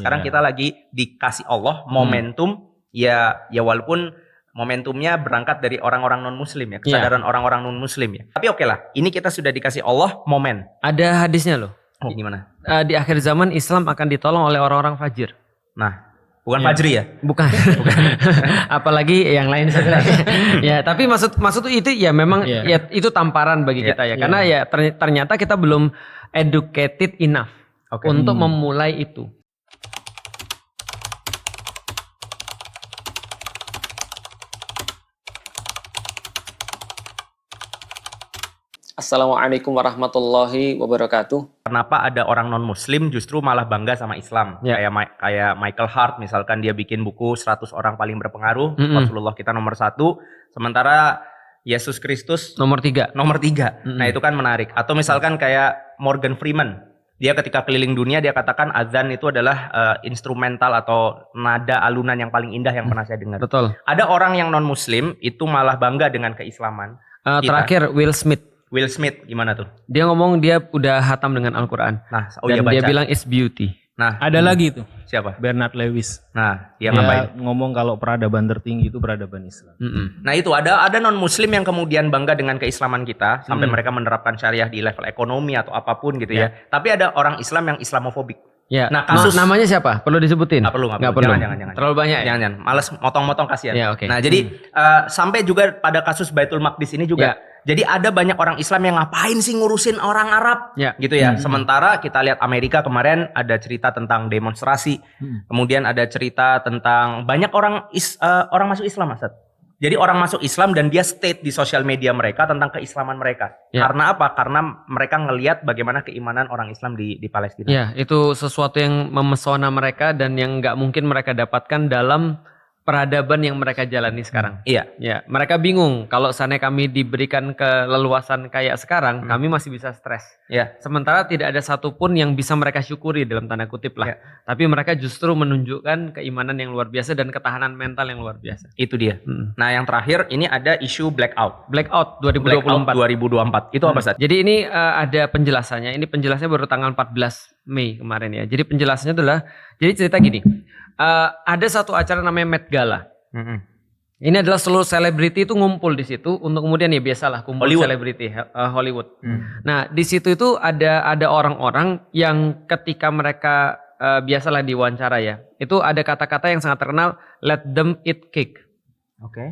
Sekarang kita lagi dikasih Allah momentum, ya walaupun momentumnya berangkat dari orang-orang non-muslim ya, kesadaran orang-orang non-muslim ya. Tapi oke lah, ini kita sudah dikasih Allah momen. Ada hadisnya loh. Oh gimana? Di akhir zaman Islam akan ditolong oleh orang-orang fajir. Nah, bukan Fajri ya? Bukan. Apalagi yang lain ya, tapi maksud itu ya memang ya itu tamparan bagi kita ya. Karena ya ternyata kita belum educated enough untuk memulai itu. Assalamualaikum warahmatullahi wabarakatuh. Kenapa ada orang non-muslim justru malah bangga sama Islam? Kayak Michael Hart misalkan, dia bikin buku 100 orang paling berpengaruh, Rasulullah kita nomor 1, sementara Yesus Kristus nomor 3. Nah itu kan menarik. Atau misalkan kayak Morgan Freeman, dia ketika keliling dunia dia katakan azan itu adalah instrumental atau nada alunan yang paling indah yang pernah saya dengar. Betul. Ada orang yang non-muslim itu malah bangga dengan keislaman. Terakhir Will Smith gimana tuh? Dia ngomong dia udah hatam dengan Al-Quran. Nah, dia bilang it's beauty. Nah, ada lagi tuh. Siapa? Bernard Lewis. Nah, dia ngapain? Ngomong kalau peradaban tertinggi itu peradaban Islam. Nah itu ada non-muslim yang kemudian bangga dengan keislaman kita sampai mereka menerapkan syariah di level ekonomi atau apapun gitu ya. Tapi ada orang Islam yang Islamofobik. Ya. Nah, kasus namanya siapa? Perlu disebutin? Nggak perlu. Jangan. Terlalu banyak. Jangan. Males motong-motong kasihan. Ya, okay. Nah, jadi sampai juga pada kasus Baitul Maqdis ini juga. Jadi ada banyak orang Islam yang ngapain sih ngurusin orang Arab, gitu ya. Sementara kita lihat Amerika kemarin ada cerita tentang demonstrasi, kemudian ada cerita tentang banyak orang masuk Islam, Mas. Jadi orang masuk Islam dan dia state di sosial media mereka tentang keislaman mereka. Karena apa? Karena mereka ngelihat bagaimana keimanan orang Islam di Palestina. Ya, itu sesuatu yang memesona mereka dan yang nggak mungkin mereka dapatkan dalam peradaban yang mereka jalani sekarang. Ya, mereka bingung kalau seandainya kami diberikan keleluasan kayak sekarang, kami masih bisa stres. Sementara tidak ada satupun yang bisa mereka syukuri dalam tanda kutip lah. Tapi mereka justru menunjukkan keimanan yang luar biasa dan ketahanan mental yang luar biasa. Itu dia. Nah, yang terakhir ini ada isu blackout 2024. Itu apa, Ustaz? Jadi ini ada penjelasannya. Ini penjelasannya baru tanggal 14 Mei kemarin ya. Jadi penjelasannya adalah, jadi cerita gini. Ada satu acara namanya Met Gala. Ini adalah seluruh selebriti itu ngumpul di situ untuk kemudian ya biasalah kumpul selebriti Hollywood. Nah di situ itu ada orang-orang yang ketika mereka biasalah diwawancara ya, itu ada kata-kata yang sangat terkenal, let them eat cake.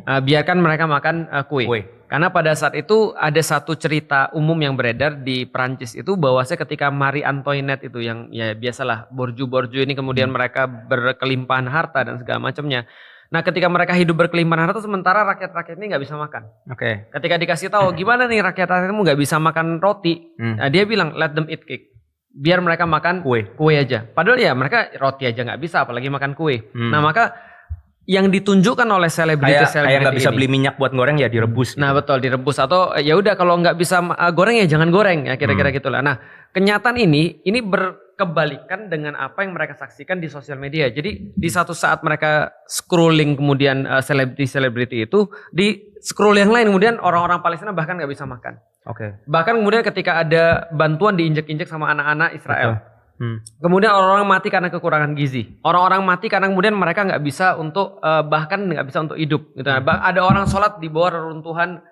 Biarkan mereka makan kue. Karena pada saat itu ada satu cerita umum yang beredar di Perancis itu bahwasanya ketika Marie Antoinette itu yang ya biasalah borju-borju ini kemudian mereka berkelimpahan harta dan segala macamnya. Nah ketika mereka hidup berkelimpahan harta sementara rakyat-rakyat ini nggak bisa makan. Ketika dikasih tahu gimana nih rakyat-rakyatmu nggak bisa makan roti, nah, dia bilang let them eat cake. Biar mereka makan kue aja. Padahal ya mereka roti aja nggak bisa apalagi makan kue. Nah maka yang ditunjukkan oleh selebriti kayak nggak bisa beli minyak buat goreng ya direbus. Nah betul, direbus atau ya udah kalau nggak bisa goreng ya jangan goreng ya kira-kira gitulah. Nah kenyataan ini berkebalikan dengan apa yang mereka saksikan di sosial media. Jadi di satu saat mereka scrolling kemudian selebriti itu di scroll yang lain kemudian orang-orang Palestina bahkan nggak bisa makan. Bahkan kemudian ketika ada bantuan diinjek-injek sama anak-anak Israel. Kemudian orang-orang mati karena kekurangan gizi. Orang-orang mati karena kemudian mereka nggak bisa untuk bahkan nggak bisa untuk hidup. Gitu. Ada orang sholat di bawah reruntuhan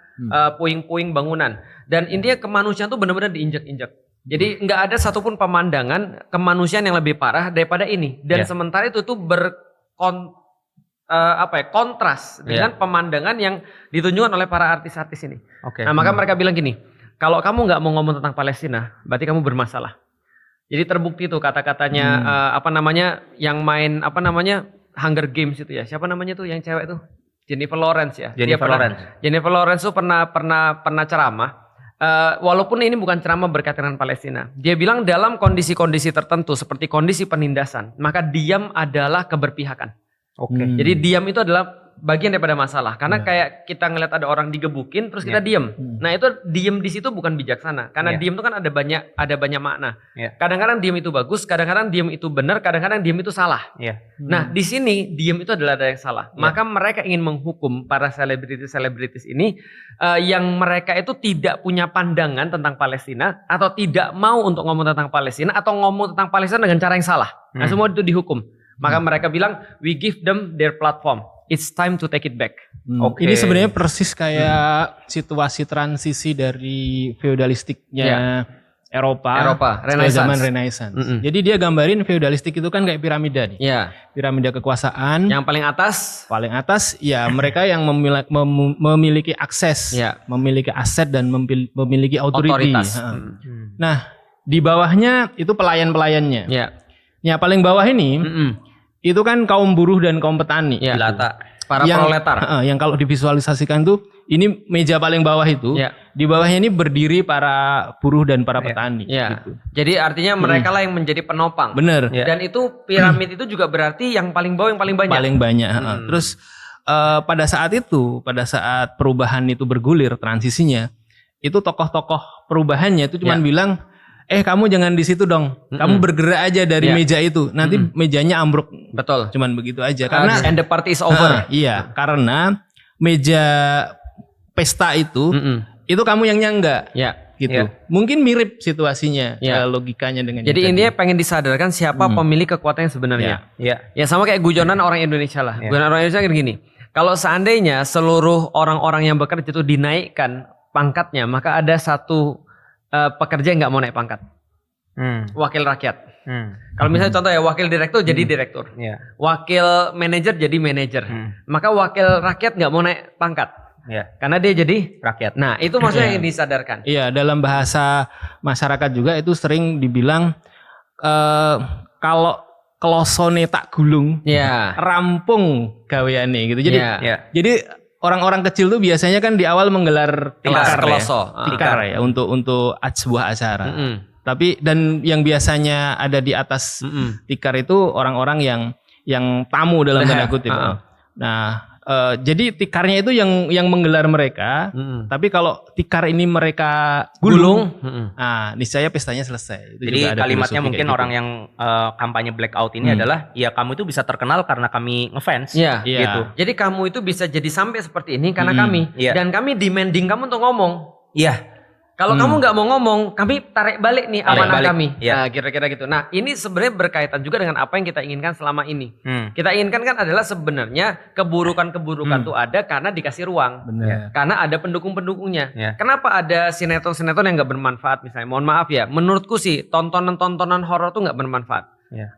puing-puing bangunan. Dan intinya kemanusiaan itu benar-benar diinjak-injak. Jadi nggak ada satupun pemandangan kemanusiaan yang lebih parah daripada ini. Dan sementara itu tuh kontras dengan pemandangan yang ditunjukkan oleh para artis-artis ini. Nah maka mereka bilang gini, kalau kamu nggak mau ngomong tentang Palestina, berarti kamu bermasalah. Jadi terbukti tuh kata-katanya yang main Hunger Games itu ya. Siapa namanya tuh yang cewek tuh? Jennifer Lawrence ya. Jennifer Lawrence tuh pernah ceramah. Walaupun ini bukan ceramah berkaitan dengan Palestina. Dia bilang dalam kondisi-kondisi tertentu seperti kondisi penindasan, maka diam adalah keberpihakan. Jadi diam itu adalah bagian daripada masalah. Karena kayak kita ngeliat ada orang digebukin terus kita diem. Nah itu diem di situ bukan bijaksana. Karena diem itu kan ada banyak makna. Kadang-kadang diem itu bagus, kadang-kadang diem itu benar, kadang-kadang diem itu salah. Nah di sini diem itu adalah ada yang salah. Maka mereka ingin menghukum para selebritis ini yang mereka itu tidak punya pandangan tentang Palestina atau tidak mau untuk ngomong tentang Palestina atau ngomong tentang Palestina dengan cara yang salah. Nah semua itu dihukum. Maka mereka bilang, we give them their platform. It's time to take it back. Ini sebenarnya persis kayak situasi transisi dari feudalistiknya Eropa zaman Renaissance. Jadi dia gambarin feudalistik itu kan kayak piramida nih. Piramida kekuasaan. Yang paling atas ya mereka yang memiliki akses, memiliki aset dan memiliki otoritas. Nah, di bawahnya itu pelayan-pelayannya. Yang paling bawah ini itu kan kaum buruh dan kaum petani. Para proletar. Yang kalau divisualisasikan tuh ini meja paling bawah itu. Di bawahnya ini berdiri para buruh dan para petani. Gitu. Jadi artinya mereka lah yang menjadi penopang. Bener. Dan itu piramid itu juga berarti yang paling bawah yang paling banyak. Paling banyak. Terus pada saat perubahan itu bergulir transisinya, itu tokoh-tokoh perubahannya itu cuman bilang, kamu jangan di situ dong. Kamu bergerak aja dari meja itu. Nanti mejanya ambruk. Betul. Cuman begitu aja. Karena and the party is over. Iya, karena meja pesta itu kamu yang nyangga. Gitu. Mungkin mirip situasinya, logikanya dengan. Jadi intinya pengen disadarkan siapa pemilik kekuatan yang sebenarnya. Ya sama kayak guyonan orang Indonesia lah. Guyonan orang Indonesia kayak gini. Kalau seandainya seluruh orang-orang yang bekerja itu dinaikkan pangkatnya, maka ada satu pekerja yang nggak mau naik pangkat, wakil rakyat. Kalau misalnya contoh ya wakil direktur jadi direktur, wakil manajer jadi manajer, maka wakil rakyat nggak mau naik pangkat, karena dia jadi rakyat. Nah itu maksudnya yang disadarkan. Iya, dalam bahasa masyarakat juga itu sering dibilang kalau kelosone tak gulung, rampung gaweane gitu. Jadi orang-orang kecil tuh biasanya kan di awal menggelar tikar ya untuk sebuah acara. Tapi dan yang biasanya ada di atas tikar itu orang-orang yang tamu dalam tanda kutip. Nah, jadi tikarnya itu yang menggelar mereka. Tapi kalau tikar ini mereka gulung, niscaya pestanya selesai. Itu jadi kalimatnya mungkin orang yang kampanye blackout ini adalah, ya kamu itu bisa terkenal karena kami ngefans. Gitu. Jadi kamu itu bisa jadi sampai seperti ini karena kami. Dan kami demanding kamu untuk ngomong. Kalau kamu nggak mau ngomong, kami tarik balik nih amanah kami. Nah, kira-kira gitu. Nah, ini sebenarnya berkaitan juga dengan apa yang kita inginkan selama ini. Kita inginkan kan adalah sebenarnya keburukan-keburukan itu ada karena dikasih ruang. Karena ada pendukung-pendukungnya. Kenapa ada sinetron-sinetron yang nggak bermanfaat misalnya? Mohon maaf ya, menurutku sih tontonan-tontonan horor tuh nggak bermanfaat.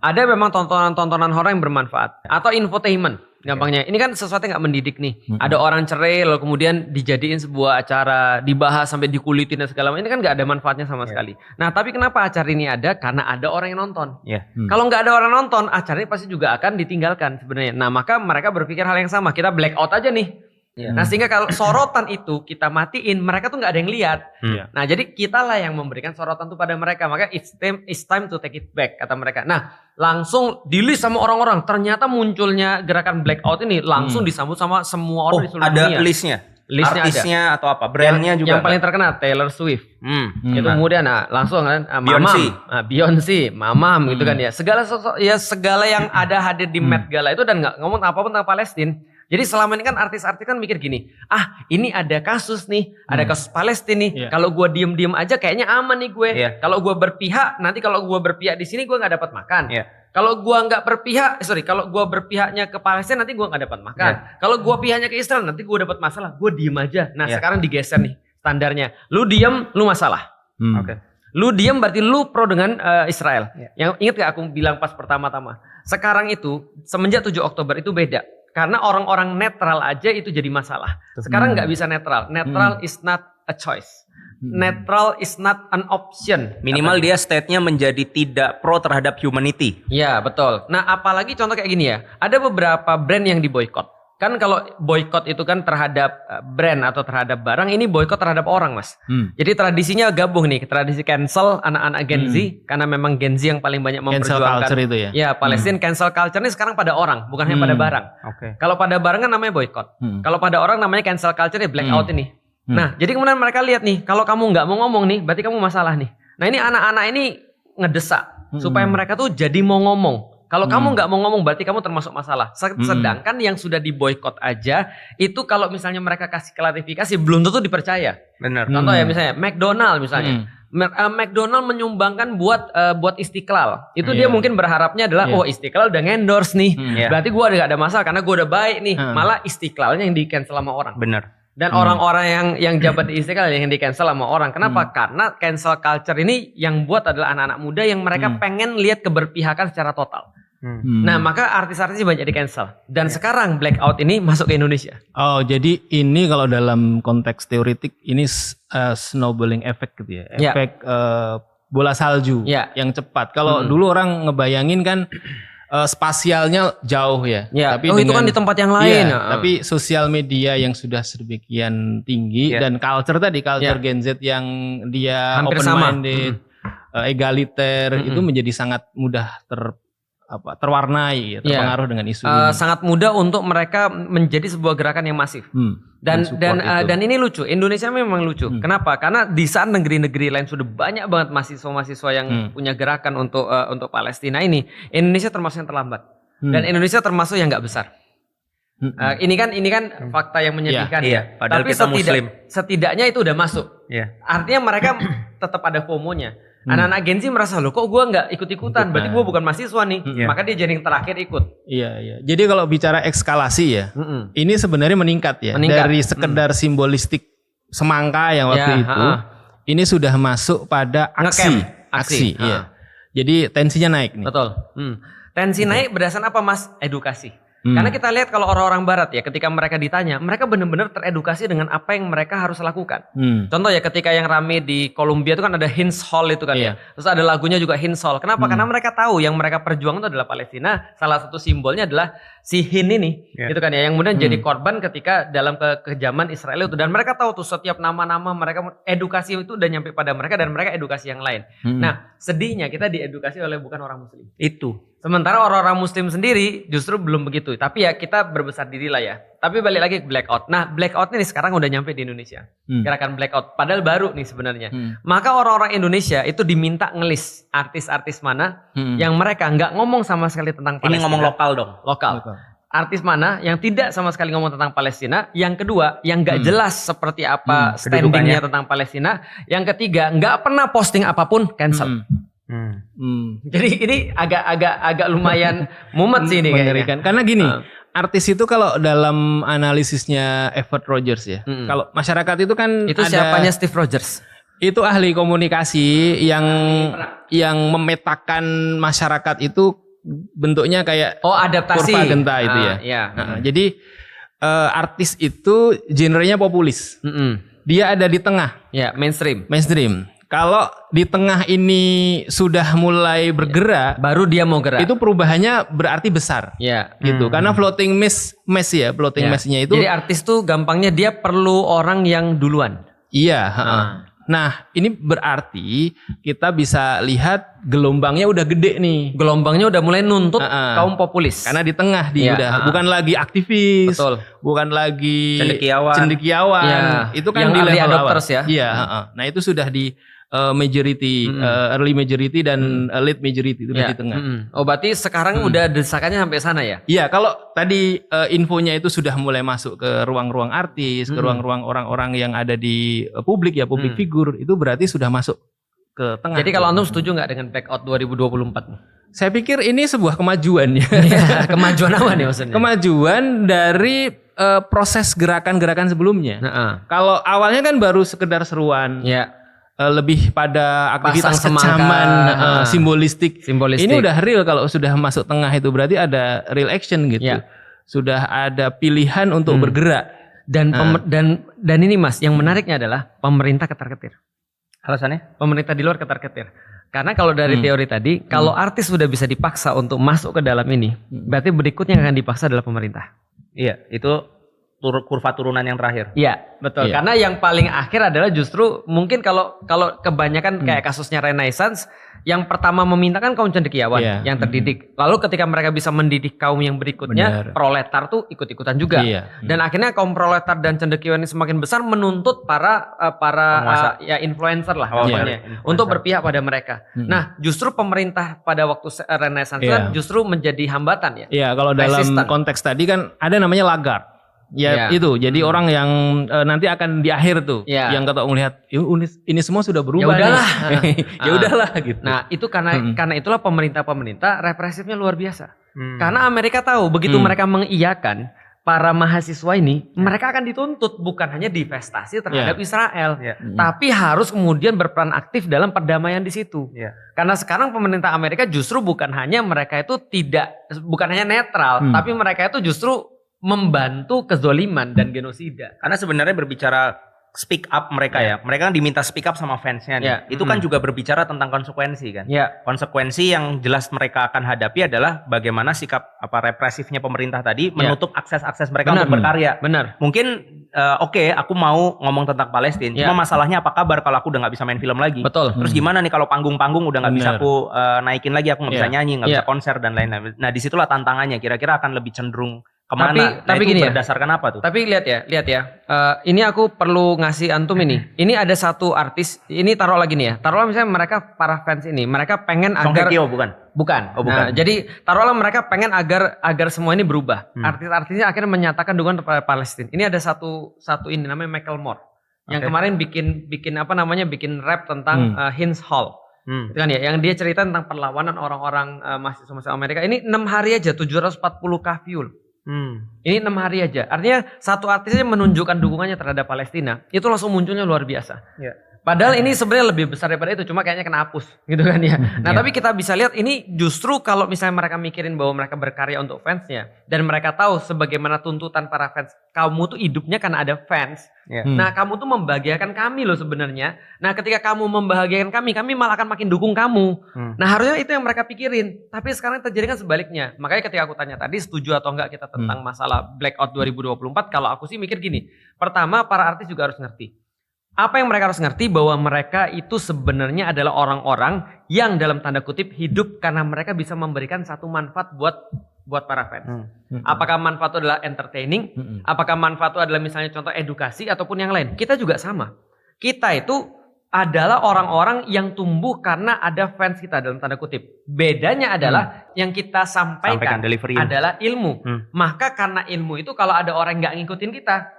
Ada memang tontonan-tontonan horor yang bermanfaat. Atau infotainment. Gampangnya, ini kan sesuatu yang gak mendidik nih. Ada orang cerai lalu kemudian dijadiin sebuah acara, dibahas sampai dikulitin dan segala macam. Ini kan gak ada manfaatnya sama sekali. Nah tapi kenapa acara ini ada? Karena ada orang yang nonton. Kalau gak ada orang nonton, acara ini pasti juga akan ditinggalkan sebenarnya. Nah maka mereka berpikir hal yang sama. Kita black out aja nih. Nah sehingga kalau sorotan itu kita matiin, mereka tuh nggak ada yang lihat. Nah jadi kita lah yang memberikan sorotan tuh pada mereka. Maka it's time to take it back kata mereka. Nah langsung di-list sama orang-orang. Ternyata munculnya gerakan blackout ini langsung disambut sama semua orang di seluruh dunia. Ada listnya artisnya ada. Atau apa? Brandnya juga. Yang paling terkenal Taylor Swift. Itu kemudian langsung kan Beyonce, Mamam gitu kan ya. Segala yang ada hadir di Met Gala itu dan nggak ngomong apapun tentang Palestina. Jadi selama ini kan artis-artis kan mikir gini, ini ada kasus nih, ada kasus Palestina nih. Kalau gue diem-diem aja kayaknya aman nih gue. Kalau gue berpihak, nanti kalau gue berpihak di sini gue nggak dapat makan. Kalau gue nggak berpihak, kalau gue berpihaknya ke Palestina nanti gue nggak dapat makan. Kalau gue pihaknya ke Israel nanti gue dapat masalah. Gue diem aja. Nah sekarang digeser nih standarnya. Lu diem, lu masalah. Lu diem berarti lu pro dengan Israel. Yang ingat gak aku bilang pas pertama-tama? Sekarang itu semenjak 7 Oktober itu beda. Karena orang-orang netral aja itu jadi masalah. Sekarang nggak bisa netral. Netral is not a choice. Netral is not an option. Minimal dia state-nya menjadi tidak pro terhadap humanity. Ya betul. Nah apalagi contoh kayak gini ya. Ada beberapa brand yang diboykot. Kan kalau boykot itu kan terhadap brand atau terhadap barang, ini boykot terhadap orang, Mas. Jadi tradisinya gabung nih, tradisi cancel anak-anak Gen Z, karena memang Gen Z yang paling banyak memperjuangkan. Cancel culture itu ya? Ya, Palestina cancel culture ini sekarang pada orang, bukan hanya pada barang. Kalau pada barang kan namanya boykot. Kalau pada orang namanya cancel culture ya blackout ini. Nah, jadi kemudian mereka lihat nih, kalau kamu nggak mau ngomong nih, berarti kamu masalah nih. Nah ini anak-anak ini ngedesak supaya mereka tuh jadi mau ngomong. Kalau kamu nggak mau ngomong berarti kamu termasuk masalah. Sedangkan yang sudah diboykot aja itu kalau misalnya mereka kasih klarifikasi belum tentu dipercaya. Benar. Contoh ya misalnya McDonald misalnya. McDonald menyumbangkan buat Istiqlal. Itu dia mungkin berharapnya adalah oh Istiqlal udah endorse nih. Berarti gue nggak ada masalah karena gue udah baik nih. Malah Istiqlalnya yang di cancel sama orang. Benar. Dan orang-orang yang jabat di Istiqlal yang di cancel sama orang. Kenapa? Karena cancel culture ini yang buat adalah anak-anak muda yang mereka pengen lihat keberpihakan secara total. Nah maka artis-artis banyak di cancel. Dan sekarang blackout ini masuk ke Indonesia. Oh jadi ini kalau dalam konteks teoritik ini snowballing effect gitu ya. Efek bola salju yang cepat. Kalau dulu orang ngebayangin kan spasialnya jauh ya. Tapi itu kan di tempat yang lain. Tapi sosial media yang sudah sedemikian tinggi dan culture Gen Z yang dia open-minded, egaliter itu menjadi sangat mudah terwarnai, terpengaruh dengan isu ini. Sangat mudah untuk mereka menjadi sebuah gerakan yang masif. Dan ini lucu. Indonesia memang lucu. Kenapa? Karena di saat negeri-negeri lain sudah banyak banget mahasiswa-mahasiswa yang punya gerakan untuk Palestina ini, Indonesia termasuk yang terlambat. Dan Indonesia termasuk yang nggak besar. Ini kan fakta yang menyedihkan ya. Padahal tapi kita Muslim. setidaknya itu udah masuk. Artinya mereka tetap ada FOMO-nya. Anak-anak Gen Z merasa loh kok gue nggak ikut-ikutan, berarti gue bukan mahasiswa nih, maka dia jadi yang terakhir ikut. Iya. Jadi kalau bicara ekskalasi ya, ini sebenarnya meningkat ya. Dari sekedar simbolistik semangka yang waktu itu, ini sudah masuk pada aksi. Iya. Jadi tensinya naik nih. Betul. Tensi naik berdasarkan apa Mas? Edukasi. Karena kita lihat kalau orang-orang barat ya ketika mereka ditanya, mereka benar-benar teredukasi dengan apa yang mereka harus lakukan. Contoh ya ketika yang rame di Columbia itu kan ada Heinz Hall itu kan ya. Terus ada lagunya juga Heinz Hall. Kenapa? Karena mereka tahu yang mereka perjuangkan itu adalah Palestina. Salah satu simbolnya adalah si Hin ini. Gitu kan ya. Yang kemudian jadi korban ketika dalam kekejaman Israel itu. Dan mereka tahu tuh setiap nama-nama mereka, edukasi itu udah nyampe pada mereka dan mereka edukasi yang lain. Nah sedihnya kita diedukasi oleh bukan orang muslim. Itu. Sementara orang-orang muslim sendiri justru belum begitu. Tapi ya kita berbesar diri lah ya. Tapi balik lagi ke blackout. Nah blackout ini sekarang udah nyampe di Indonesia. Gerakan blackout. Padahal baru nih sebenarnya. Maka orang-orang Indonesia itu diminta ngelis artis-artis mana yang mereka nggak ngomong sama sekali tentang Palestina. Ini ngomong lokal dong. Lokal. Artis mana yang tidak sama sekali ngomong tentang Palestina. Yang kedua yang nggak jelas seperti apa standingnya tentang Palestina. Yang ketiga nggak pernah posting apapun, cancel. Jadi ini agak lumayan mumet sih ini kayaknya. Karena gini, artis itu kalau dalam analisisnya Everett Rogers ya, kalau masyarakat itu kan itu siapanya Steve Rogers. Itu ahli komunikasi yang memetakan masyarakat itu bentuknya kayak adaptasi kurva genta itu ya. Jadi artis itu genrenya populis. Dia ada di tengah. Ya, mainstream. Kalau di tengah ini sudah mulai bergerak, baru dia mau gerak. Itu perubahannya berarti besar. Gitu. Karena floating messnya itu. Jadi artis tuh gampangnya dia perlu orang yang duluan. Iya. Nah, ini berarti kita bisa lihat gelombangnya udah gede nih. Gelombangnya udah mulai nuntut kaum populis. Karena di tengah dia udah bukan lagi aktivis, bukan lagi cendekiawan. Itu kan yang di level adopters awal. Iya. Nah, itu sudah di majority, early majority dan late majority itu di tengah. Oh berarti sekarang udah desakannya sampai sana ya? Iya, kalau tadi infonya itu sudah mulai masuk ke ruang-ruang artis, ke ruang-ruang orang-orang yang ada di publik ya, publik figur, itu berarti sudah masuk ke tengah. Jadi kalau antum setuju nggak dengan blackout 2024? Saya pikir ini sebuah kemajuan ya. Kemajuan apa nih maksudnya? Kemajuan dari proses gerakan-gerakan sebelumnya. Kalau awalnya kan baru sekedar seruan. Lebih pada aktivitas kecaman simbolistik. Ini udah real kalau sudah masuk tengah itu berarti ada real action gitu. Sudah ada pilihan untuk bergerak. Dan ini Mas, yang menariknya adalah pemerintah ketar-ketir. Alasannya? Pemerintah di luar ketar-ketir. Karena kalau dari teori tadi, kalau artis sudah bisa dipaksa untuk masuk ke dalam ini, berarti berikutnya yang akan dipaksa adalah pemerintah. Iya, itu kurva turunan yang terakhir. Iya, betul. Iya. Karena yang paling akhir adalah justru mungkin kalau kebanyakan kayak kasusnya Renaissance, yang pertama meminta kan kaum cendekiawan yang terdidik. Lalu ketika mereka bisa mendidik kaum yang berikutnya, proletar tuh ikut-ikutan juga. Dan akhirnya kaum proletar dan cendekiawan ini semakin besar menuntut para influencer lah untuk berpihak pada mereka. Nah, justru pemerintah pada waktu Renaissance kan justru menjadi hambatan ya. Iya, kalau dalam konteks tadi kan ada namanya Lagarde. Itu jadi orang yang nanti akan di akhir tuh yang kata melihat ini semua sudah berubah. Ya udahlah gitu. Nah, itu karena itulah pemerintah represifnya luar biasa. Karena Amerika tahu begitu mereka mengiyakan para mahasiswa ini, mereka akan dituntut bukan hanya divestasi terhadap Israel, tapi harus kemudian berperan aktif dalam perdamaian di situ. Karena sekarang pemerintah Amerika justru bukan hanya netral, tapi mereka itu justru membantu kezoliman dan genosida. Karena sebenarnya berbicara speak up mereka mereka kan diminta speak up sama fansnya nih. Itu kan juga berbicara tentang konsekuensi kan. Konsekuensi yang jelas mereka akan hadapi adalah bagaimana sikap represifnya pemerintah tadi menutup akses mereka untuk berkarya. Mungkin aku mau ngomong tentang Palestina. Cuma masalahnya apa kabar kalau aku udah nggak bisa main film lagi. Terus gimana nih kalau panggung-panggung udah nggak bisa aku naikin lagi, aku nggak bisa nyanyi, nggak bisa konser dan lain-lain. Nah disitulah tantangannya. Kira-kira akan lebih cenderung kemana? Tapi itu gini berdasarkan apa tuh? Tapi lihat ya. Ini aku perlu ngasih antum ini. Ini ada satu artis. Ini taruh lagi nih ya. Taruhlah misalnya mereka para fans ini, mereka pengen Song agar. Hye Kyo bukan? Bukan. Nah, jadi taruhlah mereka pengen agar semua ini berubah. Artis-artisnya akhirnya menyatakan dukungan kepada Palestina. Ini ada satu ini namanya Michael Moore yang kemarin bikin rap tentang Heinz Hall. Itu kan ya, yang dia cerita tentang perlawanan orang-orang mahasiswa Amerika. Ini 6 hari aja 740k view. Ini 6 hari aja. Artinya satu artisnya menunjukkan dukungannya terhadap Palestina, itu langsung munculnya luar biasa. Padahal ini sebenarnya lebih besar daripada itu, cuma kayaknya kena hapus gitu kan ya. Nah tapi kita bisa lihat ini justru kalau misalnya mereka mikirin bahwa mereka berkarya untuk fansnya, dan mereka tahu sebagaimana tuntutan para fans, kamu tuh hidupnya karena ada fans. Nah kamu tuh membahagiakan kami loh sebenarnya. Nah ketika kamu membahagiakan kami malah akan makin dukung kamu. Nah harusnya itu yang mereka pikirin. Tapi sekarang terjadi kan sebaliknya. Makanya ketika aku tanya tadi setuju atau enggak kita tentang masalah Blackout 2024, kalau aku sih mikir gini. Pertama, para artis juga harus ngerti. Apa yang mereka harus ngerti bahwa mereka itu sebenarnya adalah orang-orang yang dalam tanda kutip hidup karena mereka bisa memberikan satu manfaat buat para fans. Apakah manfaat itu adalah entertaining? Apakah manfaat itu adalah misalnya contoh edukasi ataupun yang lain? Kita juga sama. Kita itu adalah orang-orang yang tumbuh karena ada fans kita dalam tanda kutip. Bedanya adalah yang kita sampaikan adalah ilmu. Maka karena ilmu itu kalau ada orang yang gak ngikutin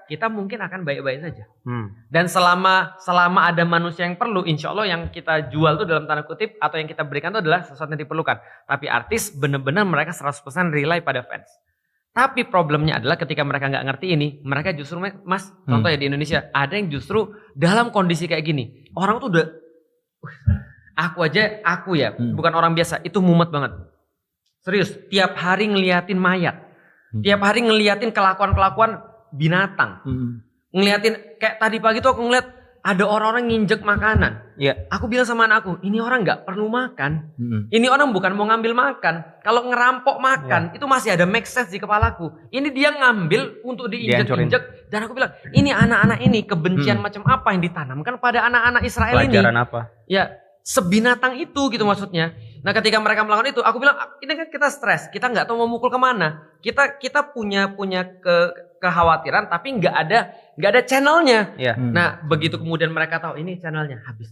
kita mungkin akan baik-baik saja. Dan selama ada manusia yang perlu, insya Allah yang kita jual itu dalam tanda kutip atau yang kita berikan itu adalah sesuatu yang diperlukan. Tapi artis benar-benar mereka 100% rely pada fans. Tapi problemnya adalah ketika mereka nggak ngerti ini, mereka justru contoh ya di Indonesia, ada yang justru dalam kondisi kayak gini, orang tuh udah, aku ya, bukan orang biasa, itu mumet banget. Serius, tiap hari ngeliatin mayat, tiap hari ngeliatin kelakuan binatang, ngeliatin kayak tadi pagi tuh aku ngeliat ada orang-orang nginjek makanan. Aku bilang sama anakku, ini orang nggak perlu makan. Ini orang bukan mau ngambil makan. Kalau ngerampok makan, itu masih ada make sense di kepalaku. Ini dia ngambil untuk diinjek-injek. Dan aku bilang, ini anak-anak ini kebencian macam apa yang ditanamkan pada anak-anak Israel ini? Pelajaran apa? Ya, sebinatang itu gitu maksudnya. Nah ketika mereka melakukan itu, aku bilang, ini kan kita stres. Kita nggak tahu mau mukul kemana. Kita punya kekhawatiran tapi nggak ada channelnya. Nah begitu kemudian mereka tahu ini channelnya, habis.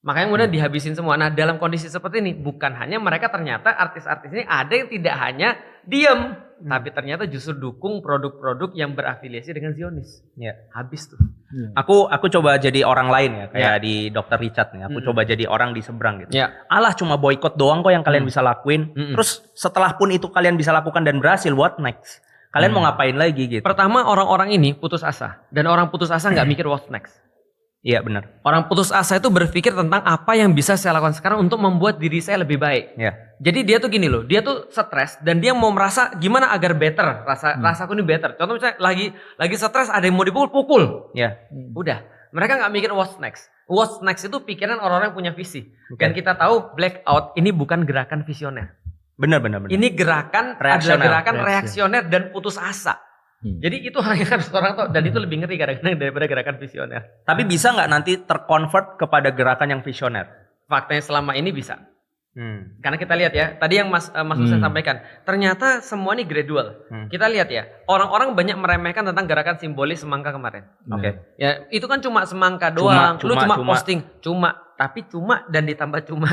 Makanya kemudian dihabisin semua. Nah dalam kondisi seperti ini bukan hanya mereka, ternyata artis-artis ini ada yang tidak hanya diem, tapi ternyata justru dukung produk-produk yang berafiliasi dengan Zionis. Habis tuh. Aku coba jadi orang lain ya, kayak di Dr. Richard nih. Aku coba jadi orang di seberang gitu. Alah cuma boykot doang kok yang kalian bisa lakuin. Terus setelah pun itu kalian bisa lakukan dan berhasil, what next? Kalian mau ngapain lagi gitu? Pertama, orang-orang ini putus asa. Dan orang putus asa nggak mikir what's next. Iya benar. Orang putus asa itu berpikir tentang apa yang bisa saya lakukan sekarang untuk membuat diri saya lebih baik. Jadi dia tuh gini loh, dia tuh stres dan dia mau merasa gimana agar better, rasaku ini better. Contoh misalnya lagi stres, ada yang mau dipukul. Udah, mereka nggak mikir what's next. What's next itu pikiran orang-orang yang punya visi. Dan kita tahu blackout ini bukan gerakan visioner. Benar. Ini gerakan adalah gerakan reaksioner dan putus asa. Jadi itu hal yang harus orang tahu, dan itu lebih ngeri kadang-kadang daripada gerakan visioner. Tapi bisa nggak nanti terkonvert kepada gerakan yang visioner? Faktanya selama ini bisa. Karena kita lihat ya, tadi yang Mas Husain sampaikan, ternyata semua ini gradual. Kita lihat ya, orang-orang banyak meremehkan tentang gerakan simbolis semangka kemarin. Oke. Ya, itu kan cuma semangka doang. Lu cuma posting, tapi cuma dan ditambah cuma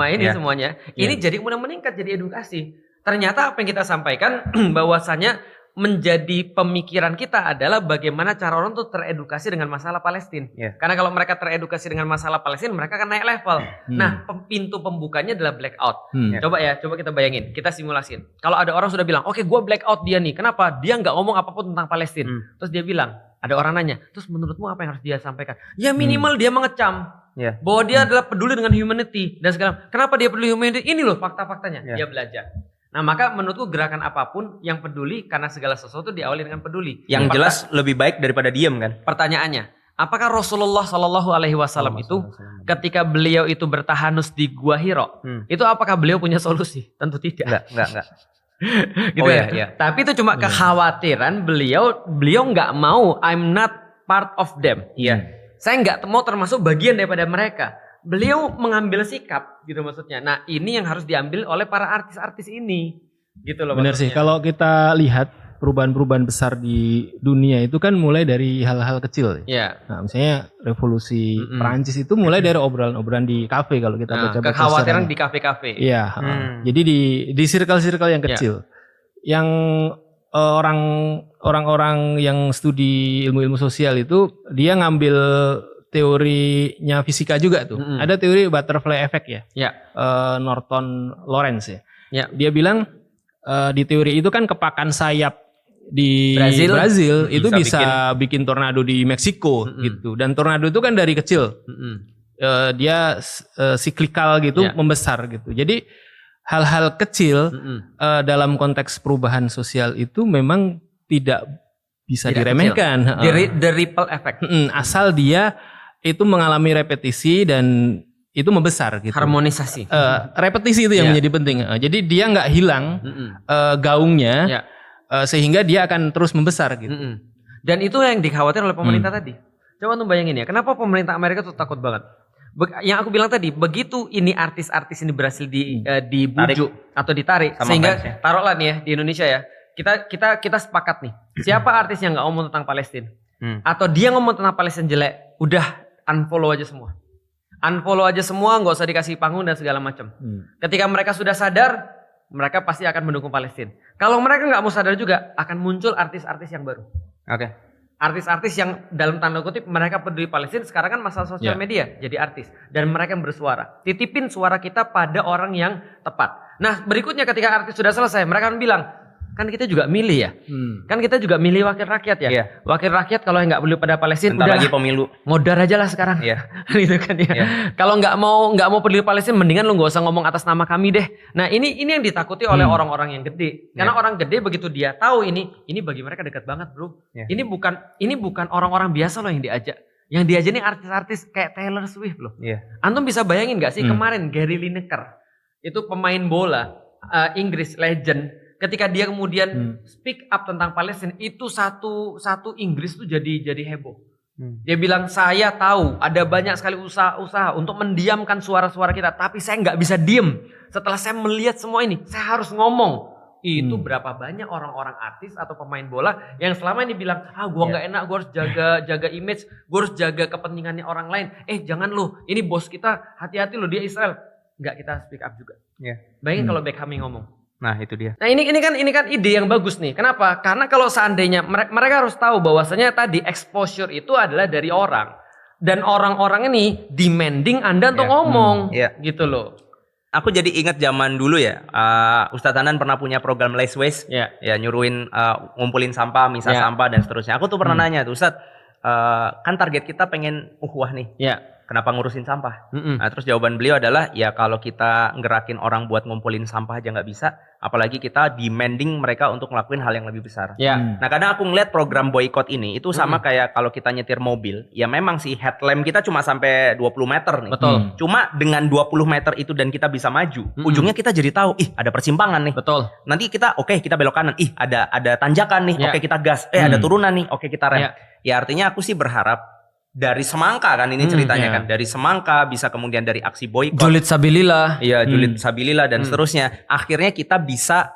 ini semuanya. Ini jadi kemudian meningkat jadi edukasi. Ternyata apa yang kita sampaikan bahwasanya menjadi pemikiran kita adalah bagaimana cara orang tuh teredukasi dengan masalah Palestina. Karena kalau mereka teredukasi dengan masalah Palestina, mereka akan naik level. Nah, pintu pembukanya adalah blackout. Coba kita bayangin, kita simulasin. Kalau ada orang sudah bilang, oke, gue blackout dia nih. Kenapa? Dia nggak ngomong apapun tentang Palestina. Terus dia bilang, ada orang nanya, terus menurutmu apa yang harus dia sampaikan? Ya minimal dia mengecam. Bahwa dia adalah peduli dengan humanity dan segala. Kenapa dia peduli humanity? Ini loh fakta-faktanya. Dia belajar. Nah, maka menurutku gerakan apapun yang peduli karena segala sesuatu diawali dengan peduli. Yang jelas lebih baik daripada diem kan? Pertanyaannya, apakah Rasulullah Shallallahu Alaihi Wasallam itu ketika beliau itu bertahanus di Gua Hiro, itu apakah beliau punya solusi? Tentu tidak. Enggak. Gitu ya. Tapi itu cuma kekhawatiran beliau nggak mau. I'm not part of them. Saya nggak mau termasuk bagian daripada mereka. Beliau mengambil sikap gitu maksudnya. Nah, ini yang harus diambil oleh para artis-artis ini. Gitu loh. Benar sih. Kalau kita lihat perubahan-perubahan besar di dunia itu kan mulai dari hal-hal kecil. Nah, misalnya revolusi Perancis itu mulai dari obrolan-obrolan di kafe kalau kita baca. Kekhawatiran di kafe-kafe. Iya. Jadi di circle-circle yang kecil. Yang orang-orang yang studi ilmu-ilmu sosial itu dia ngambil teorinya fisika juga tuh. Ada teori butterfly effect ya. Norton Lawrence ya. Dia bilang di teori itu kan kepakan sayap di Brazil itu bisa bikin tornado di Meksiko gitu. Dan tornado itu kan dari kecil. Dia siklikal gitu, membesar gitu. Jadi hal-hal kecil dalam konteks perubahan sosial itu memang tidak bisa diremehkan. The ripple effect. Asal dia itu mengalami repetisi dan itu membesar gitu. Harmonisasi. Repetisi itu yang menjadi penting. Jadi dia nggak hilang gaungnya sehingga dia akan terus membesar gitu. Dan itu yang dikhawatirkan oleh pemerintah tadi. Coba tuh bayangin ya, kenapa pemerintah Amerika tuh takut banget? Yang aku bilang tadi, begitu ini artis-artis ini berhasil dibujuk atau ditarik, sehingga taruhlah nih ya di Indonesia ya, kita sepakat nih, siapa artis yang nggak ngomong tentang Palestina? Atau dia ngomong tentang Palestina jelek, udah unfollow aja semua. Unfollow aja semua, nggak usah dikasih panggung dan segala macam. Ketika mereka sudah sadar, mereka pasti akan mendukung Palestina. Kalau mereka nggak mau sadar juga, akan muncul artis-artis yang baru. Artis-artis yang dalam tanda kutip mereka peduli Palestina, sekarang kan masalah sosial media, jadi artis. Dan mereka yang bersuara. Titipin suara kita pada orang yang tepat. Nah, berikutnya ketika artis sudah selesai, mereka akan bilang, kan kita juga milih ya. Kan kita juga milih wakil rakyat ya. Wakil rakyat kalau nggak peduli pada Palestina, udah lagi pemilu. Modar aja lah sekarang. Gitu kan ya. Kalau nggak mau peduli Palestina, mendingan lu nggak usah ngomong atas nama kami deh. Nah, ini yang ditakuti oleh orang-orang yang gede. Karena orang gede begitu dia tahu ini bagi mereka dekat banget, bro. Ini bukan orang-orang biasa loh yang diajak. Yang diajak ini artis-artis kayak Taylor Swift loh. Antum bisa bayangin nggak sih kemarin Gary Lineker itu pemain bola Inggris legend. Ketika dia kemudian speak up tentang Palestina, itu satu Inggris tuh jadi heboh. Dia bilang, saya tahu ada banyak sekali usaha untuk mendiamkan suara-suara kita, tapi saya nggak bisa diem. Setelah saya melihat semua ini, saya harus ngomong. Itu berapa banyak orang-orang artis atau pemain bola yang selama ini bilang, gua nggak enak, gua harus jaga image, gua harus jaga kepentingannya orang lain. Jangan loh, ini bos kita, hati-hati loh dia Israel. Nggak, kita speak up juga. Bayangin kalau Beckham ngomong. Nah, itu dia. Nah, ini kan ide yang bagus nih. Kenapa? Karena kalau seandainya mereka harus tahu bahwasanya tadi exposure itu adalah dari orang. Dan orang-orang ini demanding Anda untuk ngomong. Gitu loh. Aku jadi ingat zaman dulu ya. Ustadz Hanan pernah punya program Less Waste. Ya, nyuruhin ngumpulin sampah, misah sampah dan seterusnya. Aku tuh pernah nanya tuh, Ustadz, kan target kita pengen ukhuwah nih. kenapa ngurusin sampah? Nah, terus jawaban beliau adalah, ya kalau kita ngerakin orang buat ngumpulin sampah aja nggak bisa, apalagi kita demanding mereka untuk ngelakuin hal yang lebih besar. Nah, kadang aku ngeliat program boykot ini itu sama kayak kalau kita nyetir mobil, ya memang sih headlamp kita cuma sampai 20 meter nih. Betul. Cuma dengan 20 meter itu dan kita bisa maju, ujungnya kita jadi tahu, ada persimpangan nih. Betul. Nanti kita kita belok kanan, ada tanjakan nih, kita gas, ada turunan nih, kita rem. Ya artinya aku sih berharap dari semangka kan ini ceritanya kan, dari semangka bisa kemudian dari aksi boykot, julid sabilillah, julid sabilillah dan seterusnya, akhirnya kita bisa,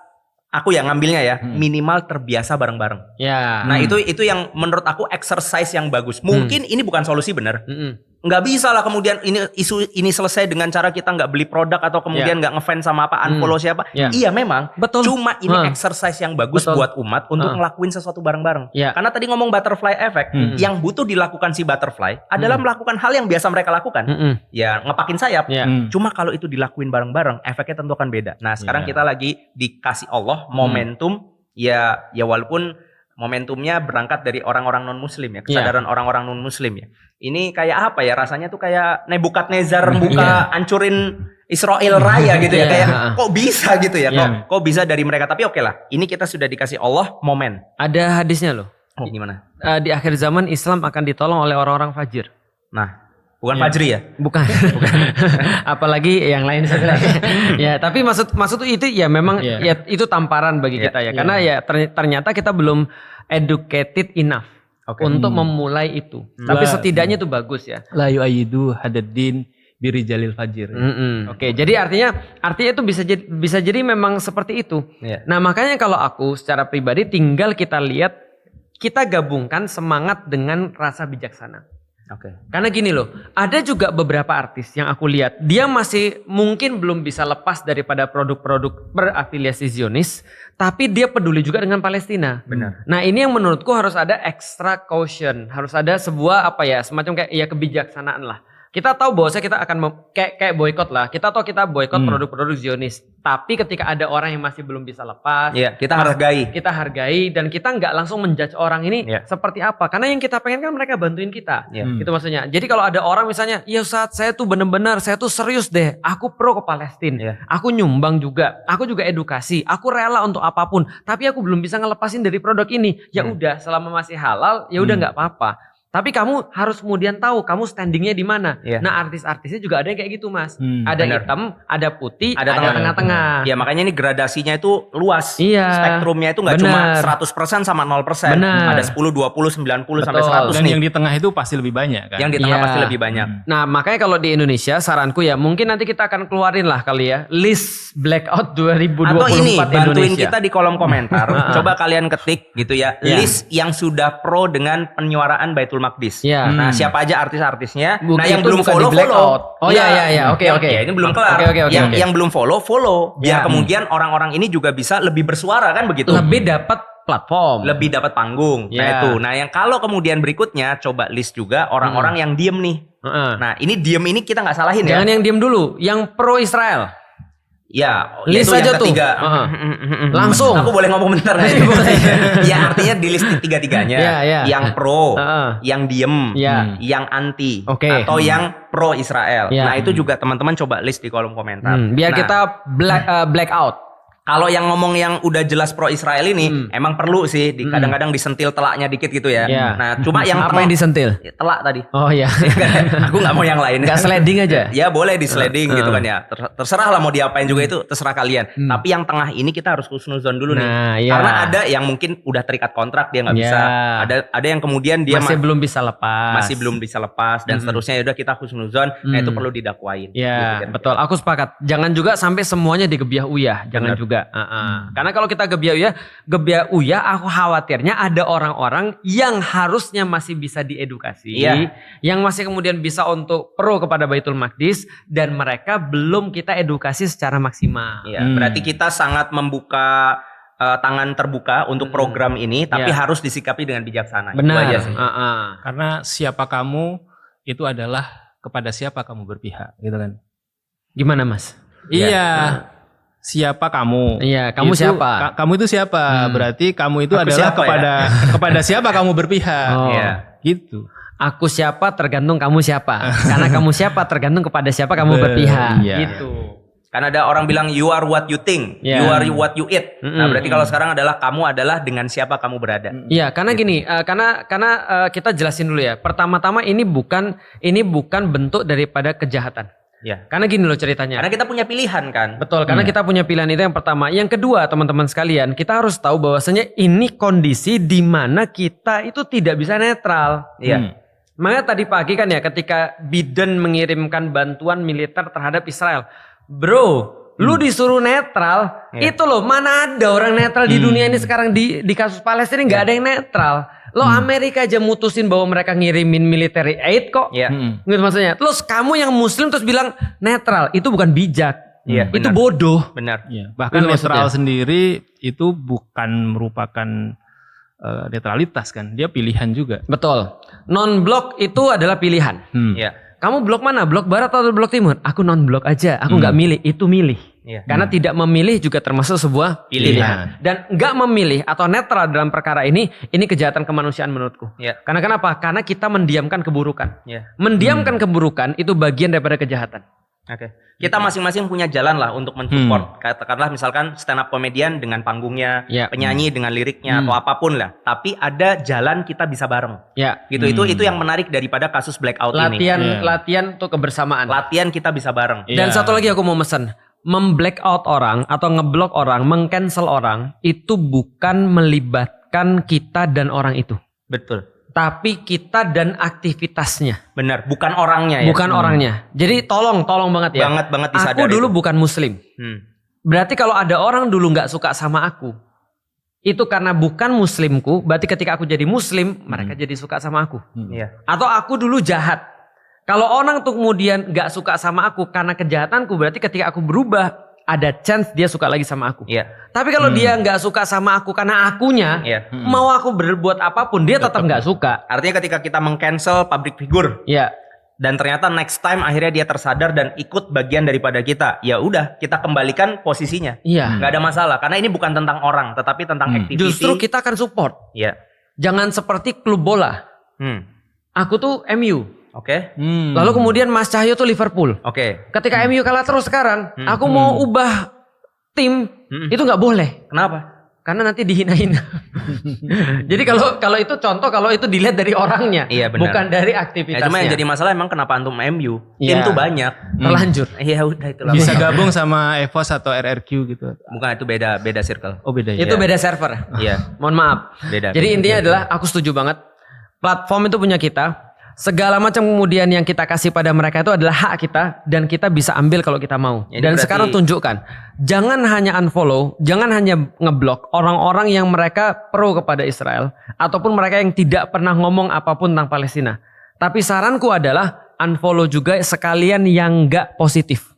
aku yang ngambilnya ya, minimal terbiasa bareng-bareng. Nah itu yang menurut aku exercise yang bagus. Mungkin ini bukan solusi benar. Nggak bisa lah kemudian isu ini selesai dengan cara kita nggak beli produk atau kemudian nggak ngefans sama apa, unfollow siapa. Iya memang. Betul. Cuma ini exercise yang bagus buat umat untuk ngelakuin sesuatu bareng-bareng. Karena tadi ngomong butterfly effect, yang butuh dilakukan si butterfly adalah melakukan hal yang biasa mereka lakukan. Ya ngepakin sayap. Cuma kalau itu dilakuin bareng-bareng, efeknya tentu akan beda. Nah sekarang kita lagi dikasih Allah momentum, ya walaupun momentumnya berangkat dari orang-orang non-muslim ya, kesadaran orang-orang non-muslim ya. Ini kayak apa ya, rasanya tuh kayak Nebukadnezar buka hancurin Israel Raya gitu ya, kayak kok bisa gitu ya, kok bisa dari mereka. Tapi oke lah, ini kita sudah dikasih Allah momen. Ada hadisnya loh. Gimana? Di akhir zaman Islam akan ditolong oleh orang-orang fajir. Nah, bukan Fajri ya? Bukan. Apalagi yang lain saja. Ya, tapi maksud itu ya memang ya itu tamparan bagi kita ya. Karena ya ternyata kita belum educated enough untuk memulai itu. Tapi setidaknya itu bagus ya. La yu'ayyidu hadaddin birijalil fajir. Oke, jadi artinya itu bisa jadi memang seperti itu. Nah, makanya kalau aku secara pribadi tinggal kita lihat, kita gabungkan semangat dengan rasa bijaksana. Karena gini loh, ada juga beberapa artis yang aku lihat, dia masih mungkin belum bisa lepas daripada produk-produk berafiliasi Zionis, tapi dia peduli juga dengan Palestina. Benar. Nah ini yang menurutku harus ada extra caution, harus ada sebuah semacam kayak kebijaksanaan lah. Kita tahu bahwa kita akan kayak boykot lah. Kita tahu kita boykot produk-produk Zionis. Tapi ketika ada orang yang masih belum bisa lepas, kita hargai. Kita hargai dan kita nggak langsung menjudge orang ini seperti apa. Karena yang kita pengen kan mereka bantuin kita. Gitu maksudnya. Jadi kalau ada orang misalnya, ya Ustadz saya tuh benar-benar, saya tuh serius deh. Aku pro ke Palestina. Aku nyumbang juga. Aku juga edukasi. Aku rela untuk apapun. Tapi aku belum bisa ngelepasin dari produk ini. Ya udah, selama masih halal, ya udah nggak apa-apa. Tapi kamu harus kemudian tahu kamu standingnya di mana. Nah artis-artisnya juga ada yang kayak gitu mas. Ada hitam, ada putih, ada tengah-tengah. Ya makanya ini gradasinya itu luas. Spektrumnya itu nggak cuma 100% sama 0%. Ada 10, 20, 90 sampai 100 Dan nih. yang di tengah itu pasti lebih banyak kan. Yang di tengah pasti lebih banyak. Nah makanya kalau di Indonesia saranku ya mungkin nanti kita akan keluarin lah kali ya list blackout 2024 atau ini bantuin Indonesia. kita di kolom komentar. Coba kalian ketik gitu ya. List yang sudah pro dengan penyuaraan Baitul Maqdis. Nah, siapa aja artis-artisnya. Nah, yang belum follow. Oh iya. Oke. Ya, ini belum kelar. Yang belum follow. Biar kemudian orang-orang ini juga bisa lebih bersuara kan begitu. Lebih dapat platform. Lebih dapat panggung. Nah, itu. Nah, yang kalau kemudian berikutnya coba list juga orang-orang yang diem nih. Nah, ini diem ini kita nggak salahin ya. Jangan yang diem dulu, yang pro Israel. Ya, list aja tuh. Langsung. Aku boleh ngomong bentar nggak? Ya artinya di list tiga-tiganya. Yang pro, yang diem, yang anti, atau yang pro Israel. Nah itu juga teman-teman coba list di kolom komentar. Biar kita black out. Kalau yang ngomong yang udah jelas pro Israel ini emang perlu sih kadang-kadang disentil telaknya dikit gitu ya. Nah, cuma yang apa yang disentil? Telak tadi. Oh iya. Aku nggak mau yang lain. Nggak sliding aja. Ya boleh di sliding gitu kan ya. Terserah lah mau diapain juga itu terserah kalian. Tapi yang tengah ini kita harus husnuzon dulu nih. Karena ada yang mungkin udah terikat kontrak dia nggak bisa. Ada yang kemudian dia masih belum bisa lepas. Dan seterusnya ya udah kita husnuzon. Nah itu perlu didakwain. Ya gitu, betul. Aku sepakat. Jangan juga sampai semuanya digebiah uyah. Jangan juga. Karena kalau kita gebiah uyah, aku khawatirnya ada orang-orang yang harusnya masih bisa diedukasi, yang masih kemudian bisa untuk pro kepada Baitul Maqdis dan mereka belum kita edukasi secara maksimal. Berarti kita sangat membuka tangan terbuka untuk program ini, tapi harus disikapi dengan bijaksana. Benar. Itu aja sih. Karena siapa kamu itu adalah kepada siapa kamu berpihak, gitu kan? Gimana mas? Iya. Siapa kamu? Iya, kamu itu, siapa? Kamu itu siapa? Berarti kamu itu adalah kepada siapa kamu berpihak. Gitu. Aku siapa tergantung kamu siapa. Karena kamu siapa tergantung kepada siapa kamu berpihak. Gitu. Karena ada orang bilang you are what you think, you are what you eat. Nah berarti kalau sekarang adalah kamu adalah dengan siapa kamu berada. Iya, karena gini, karena kita jelasin dulu ya. Pertama-tama ini bukan bentuk daripada kejahatan. Ya. Karena gini loh ceritanya. Karena kita punya pilihan kan. Betul, karena kita punya pilihan itu yang pertama. Yang kedua, teman-teman sekalian, kita harus tahu bahwasanya ini kondisi di mana kita itu tidak bisa netral. Iya. Makanya tadi pagi kan ya ketika Biden mengirimkan bantuan militer terhadap Israel. Bro, lu disuruh netral, itu loh mana ada orang netral di dunia ini sekarang di kasus Palestina nggak ada yang netral. Lo Amerika aja mutusin bahwa mereka ngirimin military aid kok. Gitu maksudnya. Terus kamu yang muslim terus bilang netral, itu bukan bijak. Itu bodoh. Benar. Bahkan itu netral sendiri itu bukan merupakan netralitas kan, dia pilihan juga. Betul. Non-blok itu adalah pilihan. Kamu blok mana? Blok barat atau blok timur? Aku non-blok aja. Aku nggak milih. Itu milih. Karena tidak memilih juga termasuk sebuah pilihan. Dan nggak memilih atau netral dalam perkara ini kejahatan kemanusiaan menurutku. Karena kenapa? Karena kita mendiamkan keburukan. Mendiamkan keburukan itu bagian daripada kejahatan. Oke. Kita masing-masing punya jalan lah untuk mensupport. Katakanlah misalkan stand up komedian dengan panggungnya, penyanyi dengan liriknya atau apapun lah. Tapi ada jalan kita bisa bareng. Gitu. Itu yang menarik daripada kasus blackout ini. Latihan untuk kebersamaan. Latihan kita bisa bareng. Dan satu lagi aku mau mesen. Memblackout orang atau ngeblok orang, mengcancel orang itu bukan melibatkan kita dan orang itu. Betul. Tapi kita dan aktivitasnya. Benar, bukan orangnya ya. Bukan orangnya. Jadi tolong banget ya. Banget disadari. Aku dulu bukan muslim. Berarti kalau ada orang dulu nggak suka sama aku, itu karena bukan muslimku. Berarti ketika aku jadi muslim, mereka jadi suka sama aku. Atau aku dulu jahat. Kalau orang tuh kemudian nggak suka sama aku karena kejahatanku, berarti ketika aku berubah, ada chance dia suka lagi sama aku. Tapi kalau dia nggak suka sama aku karena akunya, mau aku berbuat apapun dia tetap nggak suka. Artinya ketika kita meng-cancel public figure, dan ternyata next time akhirnya dia tersadar dan ikut bagian daripada kita, ya udah kita kembalikan posisinya. Nggak ada masalah karena ini bukan tentang orang, tetapi tentang activity. Justru kita akan support. Jangan seperti klub bola. Aku tuh MU. Lalu kemudian Mas Cahyo tuh Liverpool. Ketika MU kalah terus sekarang, aku mau ubah tim, itu nggak boleh. Kenapa? Karena nanti dihina-hina. Jadi kalau itu contoh, kalau itu dilihat dari orangnya, bukan dari aktivitasnya. Cuma yang jadi masalah emang kenapa antum MU? Tim tuh banyak, terlanjur. Ya udah itulah. Bisa gabung sama EVOS atau RRQ gitu. Bukan, itu beda circle. Oh beda. Itu beda server. Mohon maaf. Jadi intinya adalah aku setuju banget. Platform itu punya kita. Segala macam kemudian yang kita kasih pada mereka itu adalah hak kita dan kita bisa ambil kalau kita mau. Dan sekarang tunjukkan, jangan hanya unfollow, jangan hanya ngeblok orang-orang yang mereka pro kepada Israel ataupun mereka yang tidak pernah ngomong apapun tentang Palestina. Tapi saranku adalah unfollow juga sekalian yang enggak positif.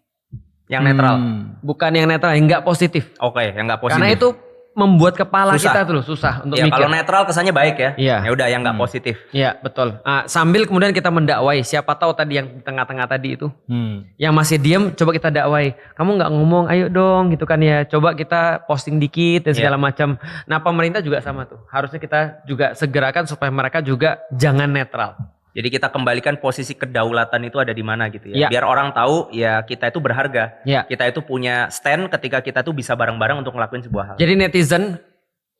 Yang netral. Bukan yang netral, yang enggak positif. Yang enggak positif. Karena itu membuat kepala kita tuh susah untuk mikir. Kalau netral kesannya baik ya. Ya udah yang nggak positif. Iya betul. Sambil kemudian kita mendakwai. Siapa tahu tadi yang tengah-tengah tadi itu, yang masih diem, coba kita dakwai. Kamu nggak ngomong, ayo dong gitu kan ya. Coba kita posting dikit dan segala macam. Nah pemerintah juga sama tuh. Harusnya kita juga segerakan supaya mereka juga jangan netral. Jadi kita kembalikan posisi kedaulatan itu ada di mana gitu ya. Biar orang tahu ya kita itu berharga. Kita itu punya stand ketika kita tuh bisa bareng-bareng untuk ngelakuin sebuah hal. Jadi netizen,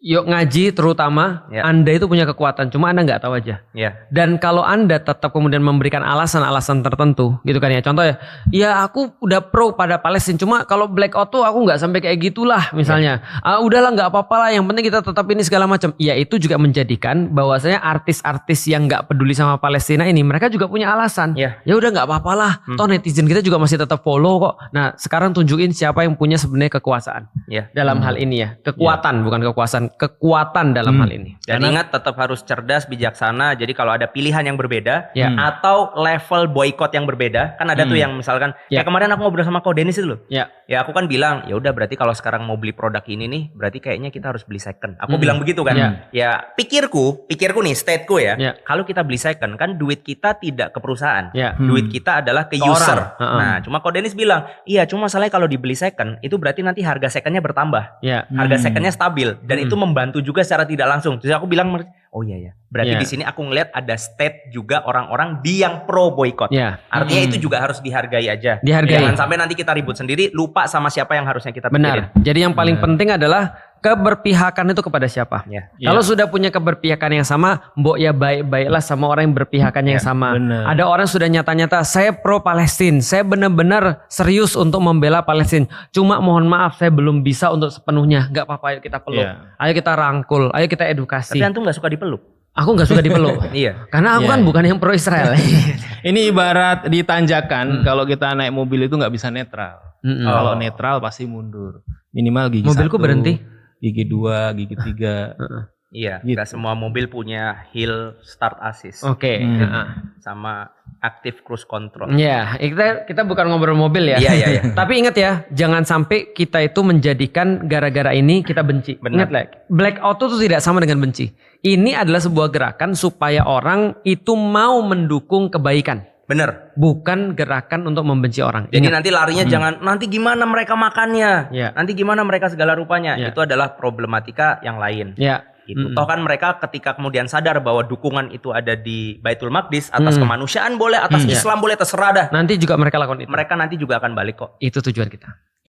yuk ngaji terutama, Anda itu punya kekuatan, cuma Anda nggak tahu aja. Dan kalau Anda tetap kemudian memberikan alasan-alasan tertentu, gitu kan ya. Contoh ya aku udah pro pada Palestina, cuma kalau blackout tuh aku nggak sampai kayak gitulah misalnya. Udahlah nggak apa-apa lah, yang penting kita tetap ini segala macam. Ya itu juga menjadikan bahwasanya artis-artis yang nggak peduli sama Palestina ini, mereka juga punya alasan. Ya udah nggak apa-apa lah, toh netizen kita juga masih tetap follow kok. Nah sekarang tunjukin siapa yang punya sebenarnya kekuasaan dalam hal ini ya. Kekuatan bukan kekuasaan. Kekuatan dalam hal ini. Dan ingat tetap harus cerdas, bijaksana. Jadi kalau ada pilihan yang berbeda atau level boykot yang berbeda, kan ada tuh yang misalkan kemarin aku ngobrol sama Ko Dennis itu loh. Ya aku kan bilang, ya udah berarti kalau sekarang mau beli produk ini nih, berarti kayaknya kita harus beli second. Aku bilang begitu kan. Ya pikirku nih, stateku ya. Kalau kita beli second kan duit kita tidak ke perusahaan. Duit kita adalah ke user. Nah, cuma Ko Dennis bilang, iya cuma masalahnya kalau dibeli second itu berarti nanti harga secondnya bertambah. Harga secondnya stabil dan itu membantu juga secara tidak langsung. Jadi aku bilang, Oh iya ya. Berarti di sini aku ngelihat ada state juga orang-orang yang pro boykot. Artinya itu juga harus dihargai aja. Jangan sampai nanti kita ribut sendiri, lupa sama siapa yang harusnya kita pikirin. Benar. Jadi yang paling penting adalah keberpihakan itu kepada siapa. Kalau sudah punya keberpihakan yang sama, mbok ya baik-baiklah sama orang yang berpihakan yang sama. Bener. Ada orang sudah nyata-nyata, saya pro Palestina, saya benar-benar serius untuk membela Palestina. Cuma mohon maaf, saya belum bisa untuk sepenuhnya. Gak apa-apa, ayo kita peluk, ayo kita rangkul, ayo kita edukasi. Tapi antum gak suka dipeluk? Aku gak suka dipeluk. Karena aku kan bukan yang pro Israel. Ini ibarat di tanjakan, kalau kita naik mobil itu gak bisa netral. Kalau netral pasti mundur. Minimal gigi mobilku 1, berhenti. Gigi 2, gigi 3. Iya, gitu. Gak semua mobil punya hill start assist. Sama active cruise control. Iya, kita bukan ngobrol mobil ya. Iya. Tapi ingat ya, jangan sampai kita itu menjadikan gara-gara ini kita benci. Ingat lah, blackout itu tidak sama dengan benci. Ini adalah sebuah gerakan supaya orang itu mau mendukung kebaikan. Bener. Bukan gerakan untuk membenci orang. Jadi nanti larinya jangan, nanti gimana mereka makannya. Nanti gimana mereka segala rupanya. Itu adalah problematika yang lain. Gitu. Toh kan mereka ketika kemudian sadar bahwa dukungan itu ada di Baitul Maqdis, atas kemanusiaan boleh, atas Islam boleh, terserah dah. Nanti juga mereka lakukan itu. Mereka nanti juga akan balik kok. Itu tujuan kita.